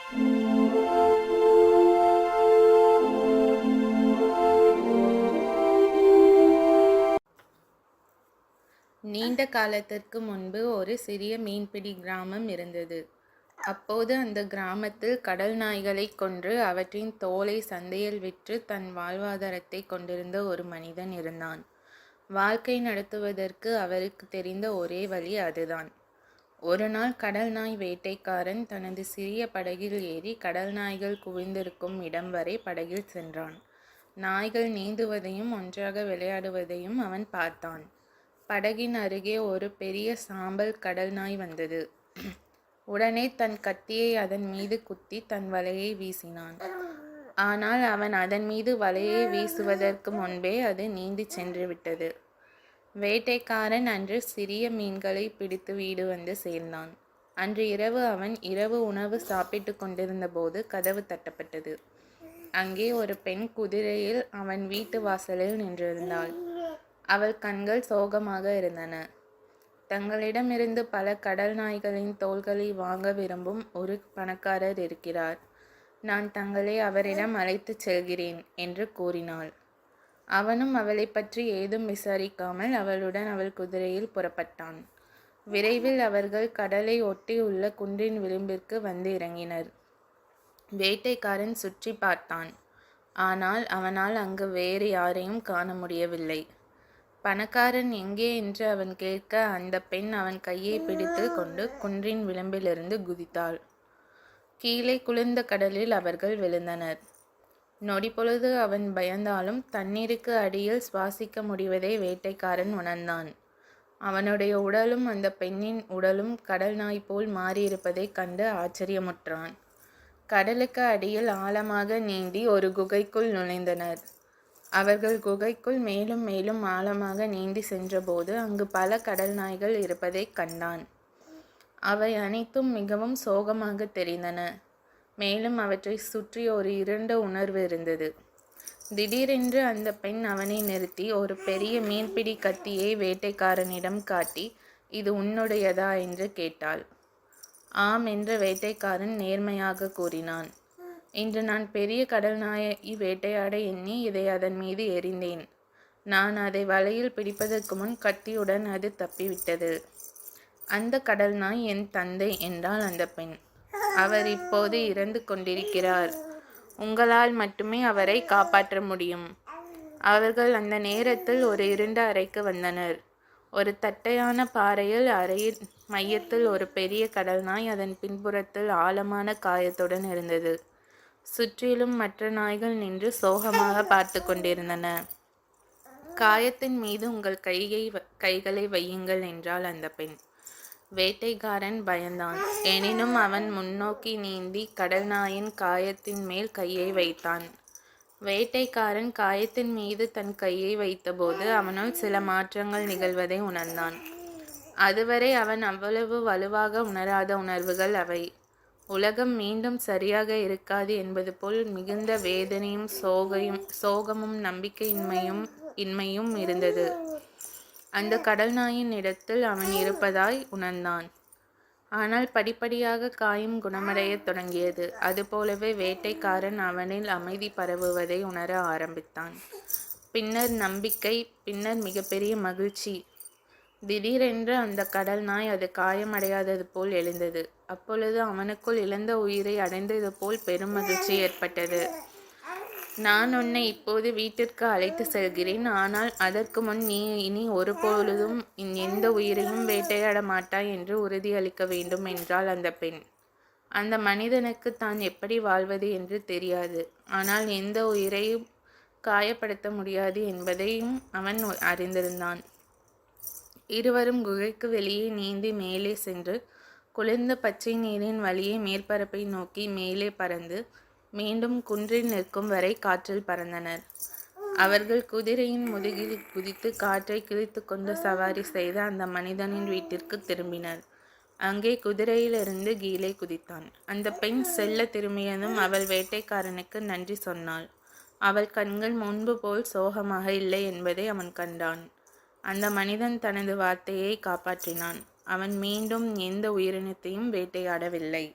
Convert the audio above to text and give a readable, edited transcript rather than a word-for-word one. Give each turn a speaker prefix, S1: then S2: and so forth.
S1: நீண்ட காலத்திற்கு முன்பு ஒரு சிறிய மீன்பிடி கிராமம் இருந்தது. அப்போது அந்த கிராமத்தில் கடல் நாய்களைக் கொன்று அவற்றின் தோலை சந்தையில் விற்று தன் வாழ்வாதாரத்தை கொண்டிருந்த ஒரு மனிதன் இருந்தான். வாழ்க்கை நடத்துவதற்கு அவருக்கு தெரிந்த ஒரே வழி அதுதான். ஒரு நாள் கடல் நாய் வேட்டைக்காரன் தனது சிறிய படகில் ஏறி கடல் நாய்கள் குவிந்திருக்கும் இடம் வரை படகில் சென்றான். நாய்கள் நீந்துவதையும் ஒன்றாக விளையாடுவதையும் அவன் பார்த்தான். படகின் அருகே ஒரு பெரிய சாம்பல் கடல் நாய் வந்தது. உடனே தன் கத்தியை அதன் மீது குத்தி தன் வலையை வீசினான். ஆனால் அவன் அதன் மீது வலையை வீசுவதற்கு முன்பே அது நீந்தி சென்று விட்டது. வேட்டைக்காரன் அன்று சிறிய மீன்களை பிடித்து வீடு வந்து சேர்ந்தான். அன்று இரவு அவன் இரவு உணவு சாப்பிட்டு கொண்டிருந்த போது கதவு தட்டப்பட்டது. அங்கே ஒரு பெண் குதிரையில் அவன் வீட்டு வாசலில் நின்றிருந்தாள். அவள் கண்கள் சோகமாக இருந்தன. தங்களிடமிருந்து பல கடல் நாய்களின் தோல்களை வாங்க விரும்பும் ஒரு பணக்காரர் இருக்கிறார். நான் தங்களை அவரிடம் அழைத்துச் செல்கிறேன் என்று கூறினாள். அவனும் அவளை பற்றி ஏதும் விசாரிக்காமல் அவளுடன் அவள் குதிரையில் புறப்பட்டான். விரைவில் அவர்கள் கடலை ஒட்டி உள்ள குன்றின் விளிம்பிற்கு வந்து இறங்கினர். வேட்டைக்காரன் சுற்றி பார்த்தான். ஆனால் அவனால் அங்கு வேறு யாரையும் காண முடியவில்லை. பணக்காரன் எங்கே என்று அவன் கேட்க அந்த பெண் அவன் கையை பிடித்து கொண்டு குன்றின் விளிம்பிலிருந்து குதித்தாள். கீழே குளிர்ந்த கடலில் அவர்கள் விழுந்தனர். நொடிப்பொழுது அவன் பயந்தாலும் தண்ணீருக்கு அடியில் சுவாசிக்க முடிவதை வேட்டைக்காரன் உணர்ந்தான். அவனுடைய உடலும் அந்த பெண்ணின் உடலும் கடல் நாய் போல் மாறியிருப்பதைக் கண்டு ஆச்சரியமுற்றான். கடலுக்கு அடியில் ஆழமாக நீந்தி ஒரு குகைக்குள் நுழைந்தனர். அவர்கள் குகைக்குள் மேலும் மேலும் ஆழமாக நீந்தி சென்றபோது அங்கு பல கடல் நாய்கள் இருப்பதைக் கண்டான். அவை அனைத்தும் மிகவும் சோகமாக தெரிந்தன. மேலும் அவற்றை சுற்றி ஒரு இருண்ட உணர்வு இருந்தது. திடீரென்று அந்த பெண் அவனை நிறுத்தி ஒரு பெரிய மீன்பிடி கத்தியை வேட்டைக்காரனிடம் காட்டி, இது உன்னுடையதா என்று கேட்டாள். ஆம் என்று வேட்டைக்காரன் நேர்மையாக கூறினான். இன்று நான் பெரிய கடல் நாயை வேட்டையாட எண்ணி இதை அதன் மீது எறிந்தேன். நான் அதை வலையில் பிடிப்பதற்கு முன் கத்தியுடன் அது தப்பிவிட்டது. அந்த கடல் நாய் என் தந்தை என்றாள் அந்த பெண். அவர் இப்போது இறந்து கொண்டிருக்கிறார். உங்களால் மட்டுமே அவரை காப்பாற்ற முடியும். அவர்கள் அந்த நேரத்தில் ஒரு இருண்ட அறைக்கு வந்தனர். ஒரு தட்டையான பாறையில் அறையின் மையத்தில் ஒரு பெரிய கடல் நாய் அதன் பின்புறத்தில் ஆழமான காயத்துடன் இருந்தது. சுற்றிலும் மற்ற நாய்கள் நின்று சோகமாக பார்த்து கொண்டிருந்தன. காயத்தின் மீது உங்கள் கைகளை வையுங்கள் என்றாள் அந்த பெண். வேட்டைக்காரன் பயந்தான். எனினும் அவன் முன்னோக்கி நீந்தி கடல் நாயின் காயத்தின் மேல் கையை வைத்தான். வேட்டைக்காரன் காயத்தின் மீது தன் கையை வைத்தபோது அவனுள் சில மாற்றங்கள் நிகழ்வதை உணர்ந்தான். அதுவரை அவன் அவ்வளவு வலுவாக உணராத உணர்வுகள் அவை. உலகம் மீண்டும் சரியாக இருக்காது என்பது போல் மிகுந்த வேதனையும் சோகமும் நம்பிக்கையின்மையும் இருந்தது. அந்த கடல் நாயின் இடத்தில் அவன் இருப்பதாய் உணர்ந்தான். ஆனால் படிப்படியாக காயம் குணமடையத் தொடங்கியது. அதுபோலவே வேட்டைக்காரன் அவனில் அமைதி பரவுவதை உணர ஆரம்பித்தான். பின்னர் நம்பிக்கை, பின்னர் மிகப்பெரிய மகிழ்ச்சி. திடீரென்று அந்த கடல் நாய் அது காயமடையாதது போல் எழுந்தது. அப்பொழுது அவனுக்குள் இழந்த உயிரை அடைந்தது போல் பெரும் மகிழ்ச்சி ஏற்பட்டது. நான் உன்னை இப்போது வீட்டிற்கு அழைத்து செல்கிறேன். ஆனால் அதற்கு முன் நீ இனி ஒருபொழுதும் எந்த உயிரையும் வேட்டையாட மாட்டாய் என்று உறுதியளிக்க வேண்டும் என்றாள் அந்த பெண். அந்த மனிதனுக்கு தான் எப்படி வாழ்வது என்று தெரியாது. ஆனால் எந்த உயிரையும் காயப்படுத்த முடியாது என்பதையும் அவன் அறிந்திருந்தான். இருவரும் குகைக்கு வெளியே நீந்தி மேலே சென்று குளிர்ந்த பச்சை நீரின் வழியே மேற்பரப்பை நோக்கி மேலே பறந்து மீண்டும் குன்றில் நிற்கும் வரை காற்றில் பறந்தனர். அவர்கள் குதிரையின் முதுகில் குதித்து காற்றை கிழித்து கொண்டு சவாரி செய்து அந்த மனிதனின் வீட்டிற்கு திரும்பினர். அங்கே குதிரையிலிருந்து கீழே குதித்தான். அந்த பெண் செல்ல திரும்பியதும் அவள் வேட்டைக்காரனுக்கு நன்றி சொன்னாள். அவள் கண்கள் முன்பு போல் சோகமாக இல்லை என்பதை அவன் கண்டான். அந்த மனிதன் தனது வார்த்தையை காப்பாற்றினான். அவன் மீண்டும் எந்த உயிரினத்தையும் வேட்டையாடவில்லை.